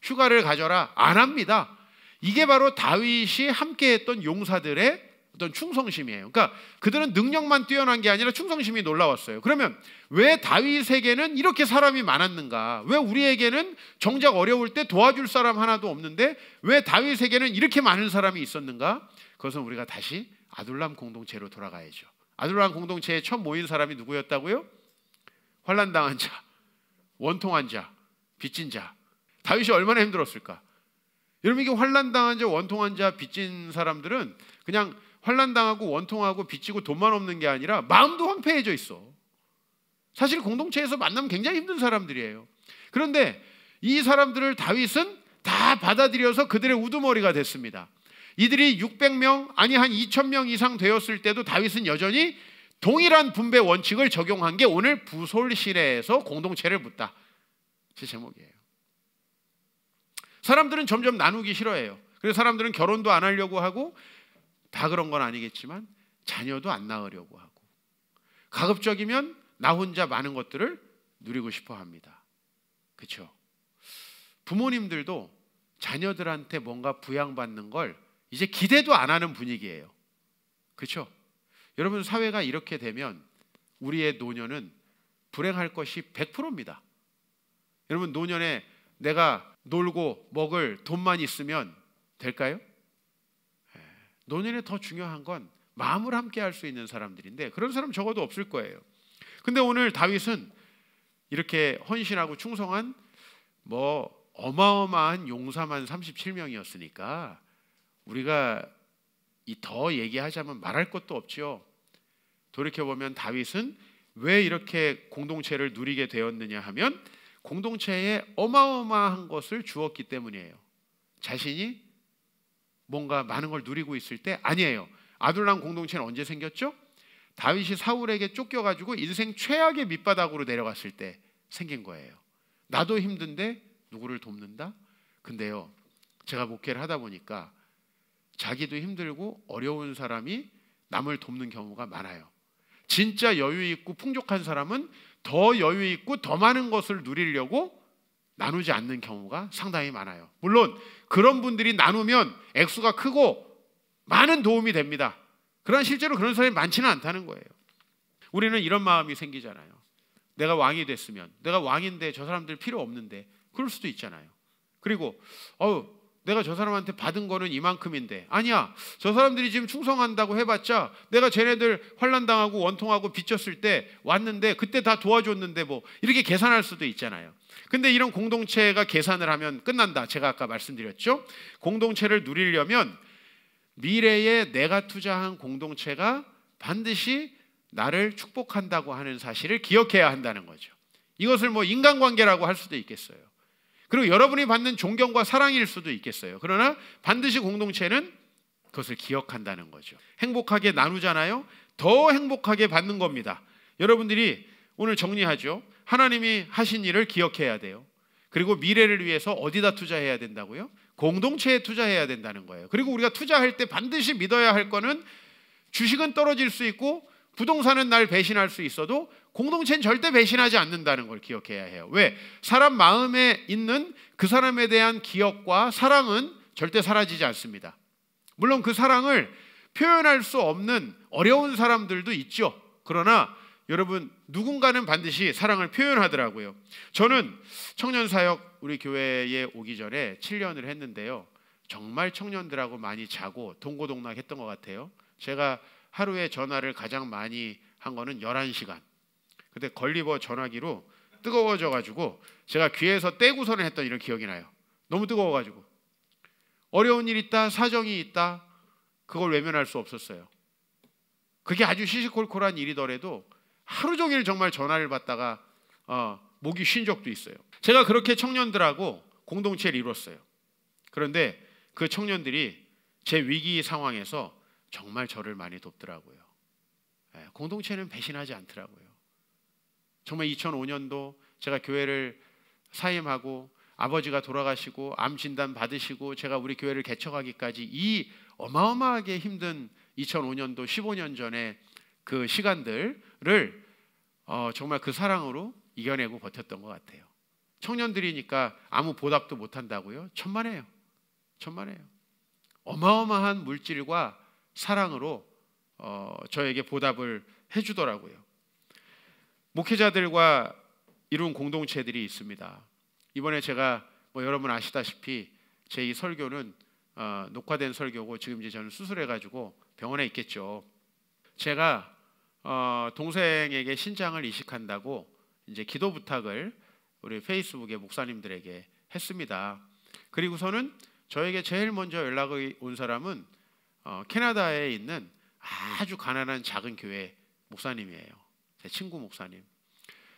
휴가를 가져라, 안 합니다. 이게 바로 다윗이 함께했던 용사들의 어떤 충성심이에요. 그러니까 그들은 능력만 뛰어난 게 아니라 충성심이 놀라웠어요. 그러면 왜 다윗에게는 이렇게 사람이 많았는가? 왜 우리에게는 정작 어려울 때 도와줄 사람 하나도 없는데 왜 다윗에게는 이렇게 많은 사람이 있었는가? 그것은 우리가 다시 아둘람 공동체로 돌아가야죠. 아둘람 공동체에 처음 모인 사람이 누구였다고요? 환난당한 자, 원통한 자, 빚진 자. 다윗이 얼마나 힘들었을까? 여러분, 이게 환난당한 자, 원통한 자, 빚진 사람들은 그냥 환난당하고 원통하고 빚지고 돈만 없는 게 아니라 마음도 황폐해져 있어. 사실 공동체에서 만나면 굉장히 힘든 사람들이에요. 그런데 이 사람들을 다윗은 다 받아들여서 그들의 우두머리가 됐습니다. 이들이 600명 아니 한 2000명 이상 되었을 때도 다윗은 여전히 동일한 분배 원칙을 적용한 게 오늘 부솔시내에서 공동체를 묻다, 제 제목이에요. 사람들은 점점 나누기 싫어해요. 그래서 사람들은 결혼도 안 하려고 하고, 다 그런 건 아니겠지만 자녀도 안 낳으려고 하고, 가급적이면 나 혼자 많은 것들을 누리고 싶어 합니다. 그렇죠? 부모님들도 자녀들한테 뭔가 부양받는 걸 이제 기대도 안 하는 분위기예요. 그렇죠? 여러분, 사회가 이렇게 되면 우리의 노년은 불행할 것이 100%입니다. 여러분, 노년에 내가 놀고 먹을 돈만 있으면 될까요? 노년에 더 중요한 건 마음을 함께 할 수 있는 사람들인데 그런 사람 적어도 없을 거예요. 근데 오늘 다윗은 이렇게 헌신하고 충성한 어마어마한 용사만 37명이었으니까 우리가 더 얘기하자면 말할 것도 없죠. 돌이켜보면 다윗은 왜 이렇게 공동체를 누리게 되었느냐 하면 공동체에 어마어마한 것을 주었기 때문이에요. 자신이 뭔가 많은 걸 누리고 있을 때 아니에요. 아둘람 공동체는 언제 생겼죠? 다윗이 사울에게 쫓겨가지고 인생 최악의 밑바닥으로 내려갔을 때 생긴 거예요. 나도 힘든데 누구를 돕는다? 근데요, 제가 목회를 하다 보니까 자기도 힘들고 어려운 사람이 남을 돕는 경우가 많아요. 진짜 여유 있고 풍족한 사람은 더 여유 있고 더 많은 것을 누리려고 나누지 않는 경우가 상당히 많아요. 물론 그런 분들이 나누면 액수가 크고 많은 도움이 됩니다. 그러나 실제로 그런 사람이 많지는 않다는 거예요. 우리는 이런 마음이 생기잖아요. 내가 왕이 됐으면, 내가 왕인데 저 사람들 필요 없는데, 그럴 수도 있잖아요. 그리고 내가 저 사람한테 받은 거는 이만큼인데, 아니야, 저 사람들이 지금 충성한다고 해봤자 내가 쟤네들 환난당하고 원통하고 빚졌을 때 왔는데 그때 다 도와줬는데 이렇게 계산할 수도 있잖아요. 근데 이런 공동체가 계산을 하면 끝난다. 제가 아까 말씀드렸죠. 공동체를 누리려면 미래에 내가 투자한 공동체가 반드시 나를 축복한다고 하는 사실을 기억해야 한다는 거죠. 이것을 인간관계라고 할 수도 있겠어요. 그리고 여러분이 받는 존경과 사랑일 수도 있겠어요. 그러나 반드시 공동체는 그것을 기억한다는 거죠. 행복하게 나누잖아요. 더 행복하게 받는 겁니다. 여러분들이 오늘 정리하죠. 하나님이 하신 일을 기억해야 돼요. 그리고 미래를 위해서 어디다 투자해야 된다고요? 공동체에 투자해야 된다는 거예요. 그리고 우리가 투자할 때 반드시 믿어야 할 거는 주식은 떨어질 수 있고 부동산은 날 배신할 수 있어도 공동체는 절대 배신하지 않는다는 걸 기억해야 해요. 왜? 사람 마음에 있는 그 사람에 대한 기억과 사랑은 절대 사라지지 않습니다. 물론 그 사랑을 표현할 수 없는 어려운 사람들도 있죠. 그러나 여러분, 누군가는 반드시 사랑을 표현하더라고요. 저는 청년사역 우리 교회에 오기 전에 7년을 했는데요, 정말 청년들하고 많이 자고 동고동락했던 것 같아요. 제가 하루에 전화를 가장 많이 한 거는 11시간. 근데 걸리버 전화기로 뜨거워져가지고 제가 귀에서 떼고서는 했던 이런 기억이 나요. 너무 뜨거워가지고. 어려운 일 있다, 사정이 있다, 그걸 외면할 수 없었어요. 그게 아주 시시콜콜한 일이더라도 하루 종일 정말 전화를 받다가 목이 쉰 적도 있어요. 제가 그렇게 청년들하고 공동체를 이뤘어요. 그런데 그 청년들이 제 위기 상황에서 정말 저를 많이 돕더라고요. 공동체는 배신하지 않더라고요. 정말 2005년도 제가 교회를 사임하고 아버지가 돌아가시고 암 진단 받으시고 제가 우리 교회를 개척하기까지 이 어마어마하게 힘든 2005년도 15년 전에 그 시간들을 정말 그 사랑으로 이겨내고 버텼던 것 같아요. 청년들이니까 아무 보답도 못한다고요? 천만에요. 천만에요. 어마어마한 물질과 사랑으로 저에게 보답을 해주더라고요. 목회자들과 이룬 공동체들이 있습니다. 이번에 제가 여러분 아시다시피 제 이 설교는 녹화된 설교고 지금 이제 저는 수술해가지고 병원에 있겠죠. 제가 동생에게 신장을 이식한다고 이제 기도 부탁을 우리 페이스북에 목사님들에게 했습니다. 그리고서는 저에게 제일 먼저 연락이 온 사람은 캐나다에 있는 아주 가난한 작은 교회 목사님이에요. 제 친구 목사님.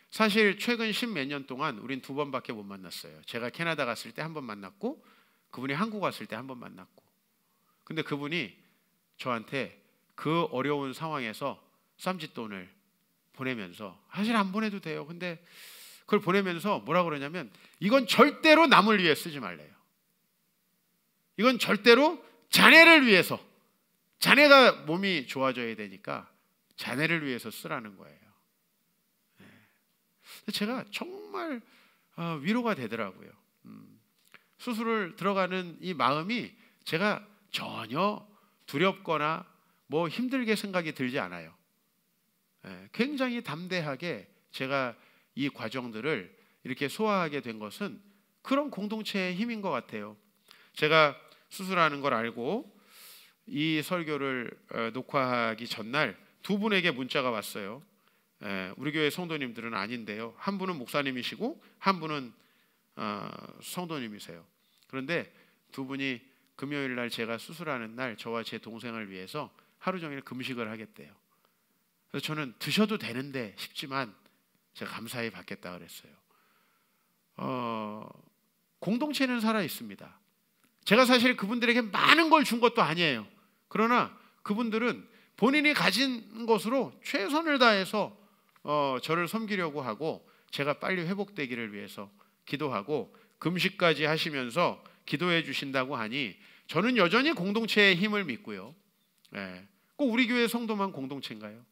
사실 최근 10몇 년 동안 우린 2번밖에 못 만났어요. 제가 캐나다 갔을 때 1번 만났고 그분이 한국 왔을 때 1번 만났고. 근데 그분이 저한테 그 어려운 상황에서 쌈짓돈을 보내면서, 사실 안 보내도 돼요. 근데 그걸 보내면서 뭐라 그러냐면, 이건 절대로 남을 위해 쓰지 말래요. 이건 절대로 자네를 위해서, 자네가 몸이 좋아져야 되니까 자네를 위해서 쓰라는 거예요. 제가 정말 위로가 되더라고요. 수술을 들어가는 이 마음이 제가 전혀 두렵거나 힘들게 생각이 들지 않아요. 굉장히 담대하게 제가 이 과정들을 이렇게 소화하게 된 것은 그런 공동체의 힘인 것 같아요. 제가 수술하는 걸 알고 이 설교를 녹화하기 전날 2분에게 문자가 왔어요. 우리 교회 성도님들은 아닌데요, 한 분은 목사님이시고 한 분은 성도님이세요. 그런데 2분이 금요일 날 제가 수술하는 날 저와 제 동생을 위해서 하루 종일 금식을 하겠대요. 그래서 저는 드셔도 되는데 싶지만 제가 감사히 받겠다 그랬어요. 공동체는 살아 있습니다. 제가 사실 그분들에게 많은 걸 준 것도 아니에요. 그러나 그분들은 본인이 가진 것으로 최선을 다해서 저를 섬기려고 하고, 제가 빨리 회복되기를 위해서 기도하고 금식까지 하시면서 기도해 주신다고 하니 저는 여전히 공동체의 힘을 믿고요. 꼭 우리 교회 성도만 공동체인가요?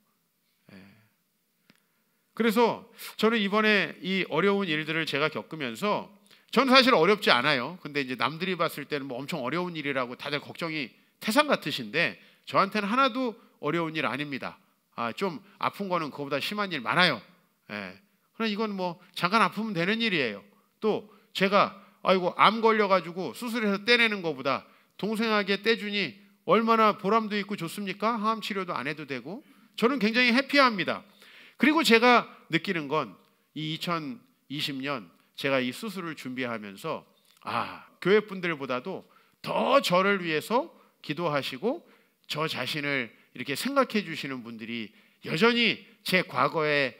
그래서 저는 이번에 이 어려운 일들을 제가 겪으면서, 저는 사실 어렵지 않아요. 근데 이제 남들이 봤을 때는 엄청 어려운 일이라고 다들 걱정이 태산 같으신데 저한테는 하나도 어려운 일 아닙니다. 좀 아픈 거는 그거보다 심한 일 많아요. 그러나 이건 잠깐 아프면 되는 일이에요. 또 제가 암 걸려가지고 수술해서 떼내는 것보다 동생에게 떼주니 얼마나 보람도 있고 좋습니까? 항암 치료도 안 해도 되고. 저는 굉장히 해피합니다. 그리고 제가 느끼는 건 이 2020년 제가 이 수술을 준비하면서 교회 분들보다도 더 저를 위해서 기도하시고 저 자신을 이렇게 생각해 주시는 분들이 여전히 제 과거에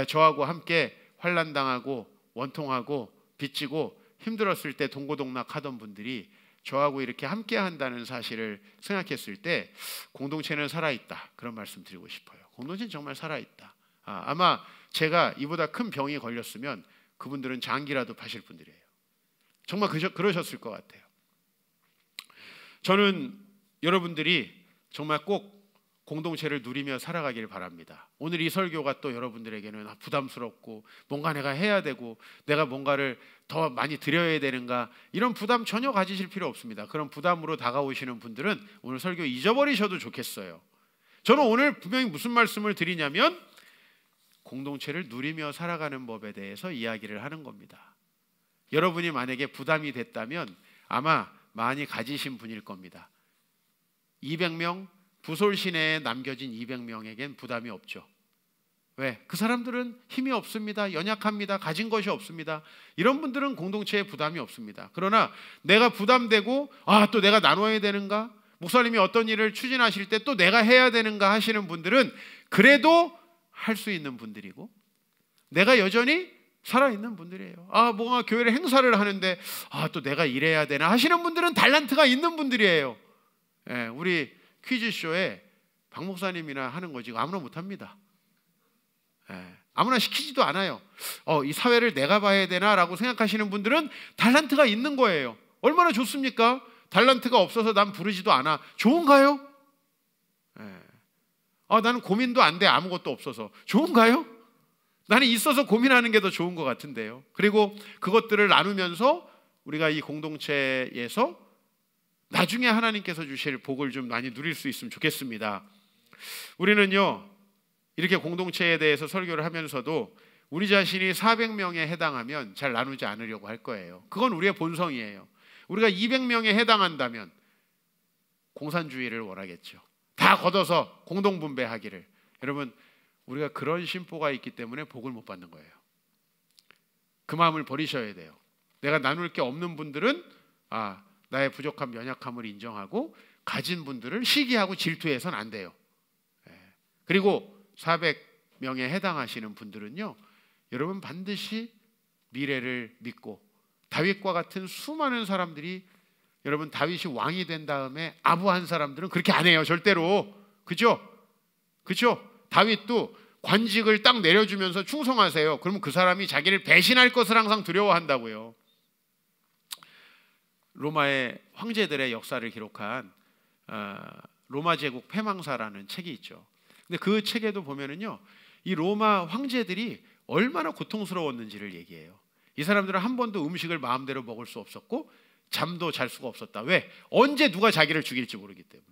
저하고 함께 환난당하고 원통하고 빚지고 힘들었을 때 동고동락하던 분들이 저하고 이렇게 함께 한다는 사실을 생각했을 때 공동체는 살아있다, 그런 말씀 드리고 싶어요. 공동체는 정말 살아있다. 아마 제가 이보다 큰 병이 걸렸으면 그분들은 장기라도 파실 분들이에요. 정말 그러셨을 것 같아요. 저는 여러분들이 정말 꼭 공동체를 누리며 살아가길 바랍니다. 오늘 이 설교가 또 여러분들에게는 부담스럽고 뭔가 내가 해야 되고 내가 뭔가를 더 많이 드려야 되는가, 이런 부담 전혀 가지실 필요 없습니다. 그런 부담으로 다가오시는 분들은 오늘 설교 잊어버리셔도 좋겠어요. 저는 오늘 분명히 무슨 말씀을 드리냐면 공동체를 누리며 살아가는 법에 대해서 이야기를 하는 겁니다. 여러분이 만약에 부담이 됐다면 아마 많이 가지신 분일 겁니다. 200명, 부솔 시내에 남겨진 200명에겐 부담이 없죠. 왜? 그 사람들은 힘이 없습니다. 연약합니다. 가진 것이 없습니다. 이런 분들은 공동체에 부담이 없습니다. 그러나 내가 부담되고 또 내가 나눠야 되는가? 목사님이 어떤 일을 추진하실 때 또 내가 해야 되는가 하시는 분들은 그래도 할 수 있는 분들이고, 내가 여전히 살아있는 분들이에요. 뭔가 교회를 행사를 하는데 또 내가 일해야 되나 하시는 분들은 달란트가 있는 분들이에요. 우리 퀴즈쇼에 박 목사님이나 하는 거지 아무나 못합니다. 아무나 시키지도 않아요. 이 사회를 내가 봐야 되나 라고 생각하시는 분들은 달란트가 있는 거예요. 얼마나 좋습니까? 달란트가 없어서 난 부르지도 않아. 좋은가요? 나는 고민도 안 돼. 아무것도 없어서. 좋은가요? 나는 있어서 고민하는 게 더 좋은 것 같은데요. 그리고 그것들을 나누면서 우리가 이 공동체에서 나중에 하나님께서 주실 복을 좀 많이 누릴 수 있으면 좋겠습니다. 우리는요, 이렇게 공동체에 대해서 설교를 하면서도 우리 자신이 400명에 해당하면 잘 나누지 않으려고 할 거예요. 그건 우리의 본성이에요. 우리가 200명에 해당한다면 공산주의를 원하겠죠. 다 걷어서 공동분배하기를. 여러분, 우리가 그런 심보가 있기 때문에 복을 못 받는 거예요. 그 마음을 버리셔야 돼요. 내가 나눌 게 없는 분들은 나의 부족함, 연약함을 인정하고, 가진 분들을 시기하고 질투해서는 안 돼요. 그리고 400명에 해당하시는 분들은요, 여러분 반드시 미래를 믿고, 다윗과 같은 수많은 사람들이, 여러분 다윗이 왕이 된 다음에 아부한 사람들은 그렇게 안 해요. 절대로. 그죠? 다윗도 관직을 딱 내려주면서 충성하세요. 그러면 그 사람이 자기를 배신할 것을 항상 두려워한다고요. 로마의 황제들의 역사를 기록한 로마 제국 패망사라는 책이 있죠. 근데 그 책에도 보면은요, 이 로마 황제들이 얼마나 고통스러웠는지를 얘기해요. 이 사람들은 한 번도 음식을 마음대로 먹을 수 없었고 잠도 잘 수가 없었다. 왜? 언제 누가 자기를 죽일지 모르기 때문에.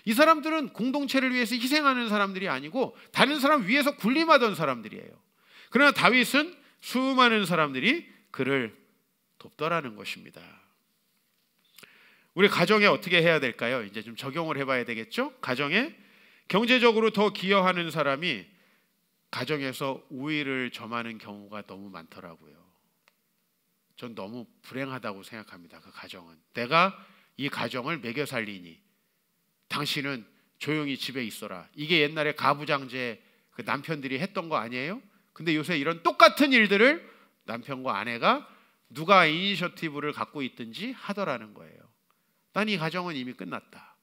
이 사람들은 공동체를 위해서 희생하는 사람들이 아니고 다른 사람 위해서 군림하던 사람들이에요. 그러나 다윗은 수많은 사람들이 그를 돕더라는 것입니다. 우리 가정에 어떻게 해야 될까요? 이제 좀 적용을 해봐야 되겠죠? 가정에 경제적으로 더 기여하는 사람이 가정에서 우위를 점하는 경우가 너무 많더라고요. 전 너무 불행하다고 생각합니다. 그 가정은. 내가 이 가정을 먹여 살리니 당신은 조용히 집에 있어라. 이게 옛날에 가부장제 그 남편들이 했던 거 아니에요? 근데 요새 이런 똑같은 일들을 남편과 아내가 누가 이니셔티브를 갖고 있든지 하더라는 거예요. 난 이 가정은 이미 끝났다.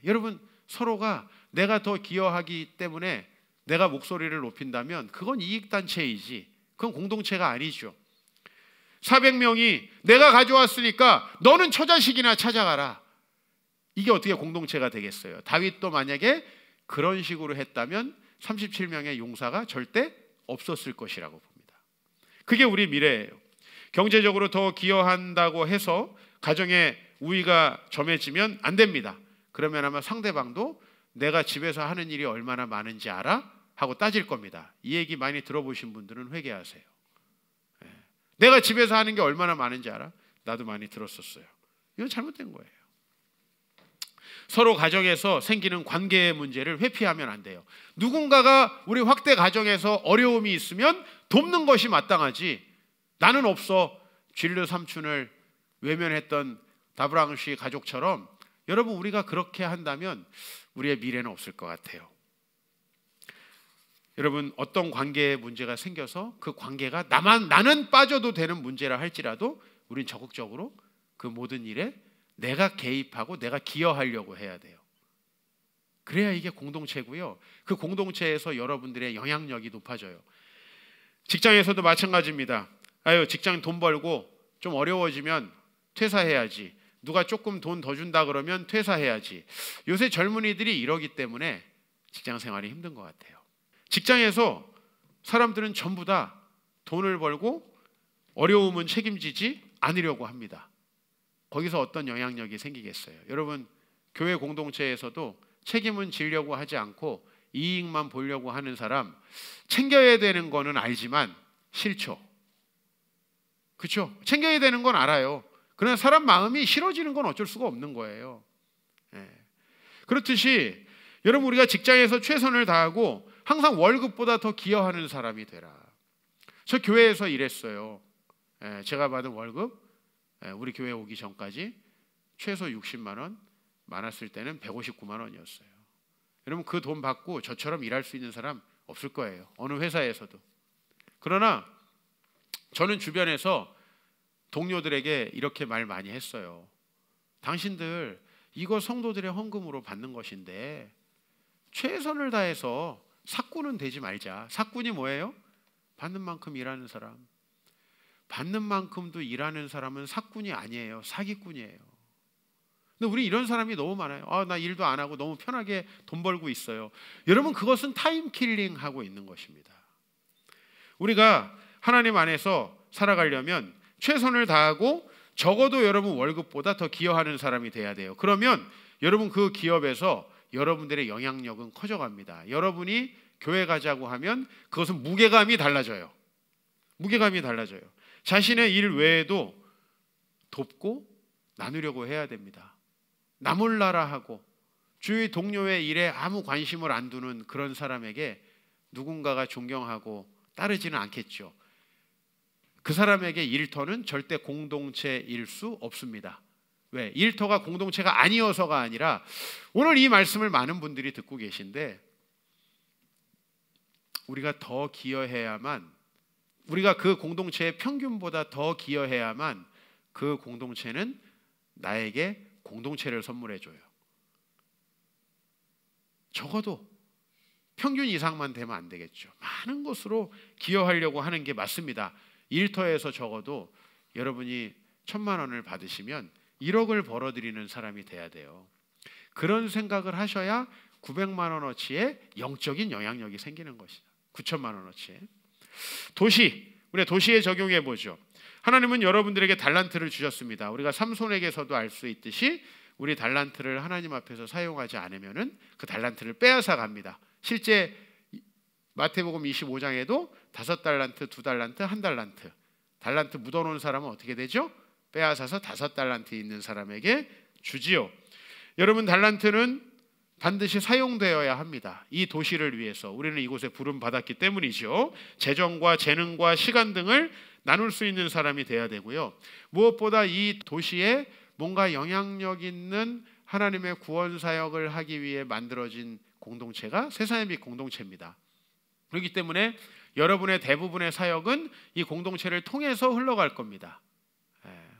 여러분, 서로가 내가 더 기여하기 때문에 내가 목소리를 높인다면 그건 이익단체이지, 그건 공동체가 아니죠. 400명이 내가 가져왔으니까 너는 처자식이나 찾아가라. 이게 어떻게 공동체가 되겠어요? 다윗도 만약에 그런 식으로 했다면 37명의 용사가 절대 없었을 것이라고 봅니다. 그게 우리 미래예요. 경제적으로 더 기여한다고 해서 가정의 우위가 점해지면 안 됩니다. 그러면 아마 상대방도 내가 집에서 하는 일이 얼마나 많은지 알아? 하고 따질 겁니다. 이 얘기 많이 들어보신 분들은 회개하세요. 내가 집에서 하는 게 얼마나 많은지 알아? 나도 많이 들었었어요. 이건 잘못된 거예요. 서로 가정에서 생기는 관계의 문제를 회피하면 안 돼요. 누군가가 우리 확대 가정에서 어려움이 있으면 돕는 것이 마땅하지, 나는 없어 쥐르 삼촌을 외면했던 다브랑시 가족처럼 여러분, 우리가 그렇게 한다면 우리의 미래는 없을 것 같아요. 여러분, 어떤 관계에 문제가 생겨서 그 관계가 나는 빠져도 되는 문제라 할지라도 우린 적극적으로 그 모든 일에 내가 개입하고 내가 기여하려고 해야 돼요. 그래야 이게 공동체고요. 그 공동체에서 여러분들의 영향력이 높아져요. 직장에서도 마찬가지입니다. 직장 돈 벌고 좀 어려워지면 퇴사해야지. 누가 조금 돈 더 준다 그러면 퇴사해야지. 요새 젊은이들이 이러기 때문에 직장 생활이 힘든 것 같아요. 직장에서 사람들은 전부 다 돈을 벌고 어려움은 책임지지 않으려고 합니다. 거기서 어떤 영향력이 생기겠어요? 여러분, 교회 공동체에서도 책임은 지려고 하지 않고 이익만 보려고 하는 사람, 챙겨야 되는 거는 알지만 싫죠. 그렇죠? 챙겨야 되는 건 알아요. 그러나 사람 마음이 싫어지는 건 어쩔 수가 없는 거예요. 그렇듯이 여러분, 우리가 직장에서 최선을 다하고 항상 월급보다 더 기여하는 사람이 되라. 저 교회에서 일했어요. 제가 받은 월급, 우리 교회 오기 전까지 최소 60만 원, 많았을 때는 159만 원이었어요. 여러분, 그 돈 받고 저처럼 일할 수 있는 사람 없을 거예요. 어느 회사에서도. 그러나 저는 주변에서 동료들에게 이렇게 말 많이 했어요. 당신들 이거 성도들의 헌금으로 받는 것인데 최선을 다해서 사꾼은 되지 말자. 사꾼이 뭐예요? 받는 만큼 일하는 사람. 받는 만큼도 일하는 사람은 사꾼이 아니에요. 사기꾼이에요. 근데 우리 이런 사람이 너무 많아요. 나 일도 안 하고 너무 편하게 돈 벌고 있어요. 여러분, 그것은 타임킬링 하고 있는 것입니다. 우리가 하나님 안에서 살아가려면 최선을 다하고 적어도 여러분 월급보다 더 기여하는 사람이 돼야 돼요. 그러면 여러분 그 기업에서 여러분들의 영향력은 커져갑니다. 여러분이 교회 가자고 하면 그것은 무게감이 달라져요. 무게감이 달라져요. 자신의 일 외에도 돕고 나누려고 해야 됩니다. 나 몰라라 하고 주위 동료의 일에 아무 관심을 안 두는 그런 사람에게 누군가가 존경하고 따르지는 않겠죠. 그 사람에게 일터는 절대 공동체일 수 없습니다. 왜? 일터가 공동체가 아니어서가 아니라 오늘 이 말씀을 많은 분들이 듣고 계신데 우리가 더 기여해야만, 우리가 그 공동체의 평균보다 더 기여해야만 그 공동체는 나에게 공동체를 선물해줘요. 적어도 평균 이상만 되면 안 되겠죠. 많은 것으로 기여하려고 하는 게 맞습니다. 일터에서 적어도 여러분이 1,000만 원을 받으시면 1억을 벌어들이는 사람이 돼야 돼요. 그런 생각을 하셔야 900만 원어치의 영적인 영향력이 생기는 것이죠. 9천만 원어치의. 우리 도시에 적용해 보죠. 하나님은 여러분들에게 달란트를 주셨습니다. 우리가 삼손에게서도 알 수 있듯이 우리 달란트를 하나님 앞에서 사용하지 않으면은 그 달란트를 빼앗아 갑니다. 실제 마태복음 25장에도 5달란트, 2달란트, 1달란트, 달란트 묻어놓은 사람은 어떻게 되죠? 빼앗아서 5달란트 있는 사람에게 주지요. 여러분, 달란트는 반드시 사용되어야 합니다. 이 도시를 위해서 우리는 이곳에 부름 받았기 때문이죠. 재정과 재능과 시간 등을 나눌 수 있는 사람이 돼야 되고요. 무엇보다 이 도시에 뭔가 영향력 있는 하나님의 구원 사역을 하기 위해 만들어진 공동체가 세상의 빛 공동체입니다. 그렇기 때문에 여러분의 대부분의 사역은 이 공동체를 통해서 흘러갈 겁니다.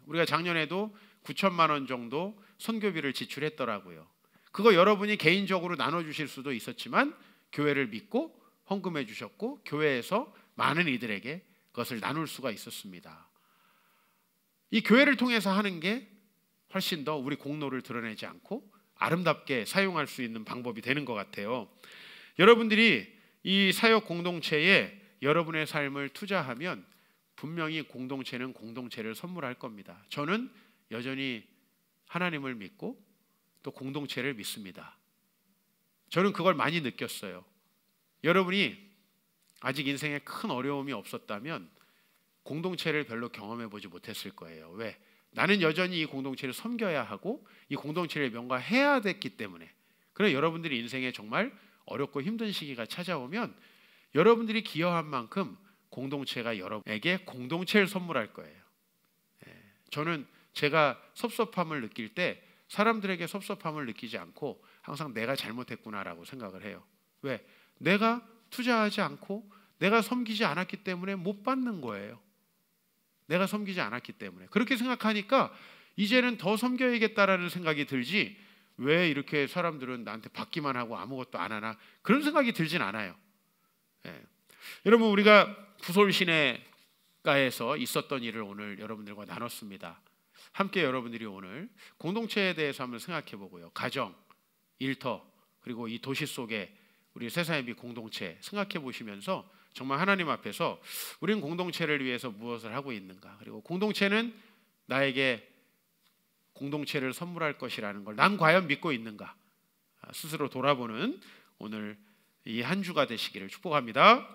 우리가 작년에도 9천만 원 정도 선교비를 지출했더라고요. 그거 여러분이 개인적으로 나눠주실 수도 있었지만 교회를 믿고 헌금해 주셨고 교회에서 많은 이들에게 그것을 나눌 수가 있었습니다. 이 교회를 통해서 하는 게 훨씬 더 우리 공로를 드러내지 않고 아름답게 사용할 수 있는 방법이 되는 것 같아요. 여러분들이 이 사역 공동체에 여러분의 삶을 투자하면 분명히 공동체는 공동체를 선물할 겁니다. 저는 여전히 하나님을 믿고 또 공동체를 믿습니다. 저는 그걸 많이 느꼈어요. 여러분이 아직 인생에 큰 어려움이 없었다면 공동체를 별로 경험해 보지 못했을 거예요. 왜? 나는 여전히 이 공동체를 섬겨야 하고 이 공동체를 뭔가해야 됐기 때문에. 그래서 여러분들이 인생에 정말 어렵고 힘든 시기가 찾아오면 여러분들이 기여한 만큼 공동체가 여러분에게 공동체를 선물할 거예요. 저는 제가 섭섭함을 느낄 때 사람들에게 섭섭함을 느끼지 않고 항상 내가 잘못했구나라고 생각을 해요. 왜? 내가 투자하지 않고 내가 섬기지 않았기 때문에 못 받는 거예요. 내가 섬기지 않았기 때문에. 그렇게 생각하니까 이제는 더 섬겨야겠다라는 생각이 들지 왜 이렇게 사람들은 나한테 받기만 하고 아무것도 안 하나 그런 생각이 들진 않아요. 여러분, 우리가 부솔 시내가에서 있었던 일을 오늘 여러분들과 나눴습니다. 함께 여러분들이 오늘 공동체에 대해서 한번 생각해 보고요. 가정, 일터, 그리고 이 도시 속에 우리 새사임이 공동체 생각해 보시면서 정말 하나님 앞에서 우리는 공동체를 위해서 무엇을 하고 있는가, 그리고 공동체는 나에게 공동체를 선물할 것이라는 걸 난 과연 믿고 있는가 스스로 돌아보는 오늘 이 한 주가 되시기를 축복합니다.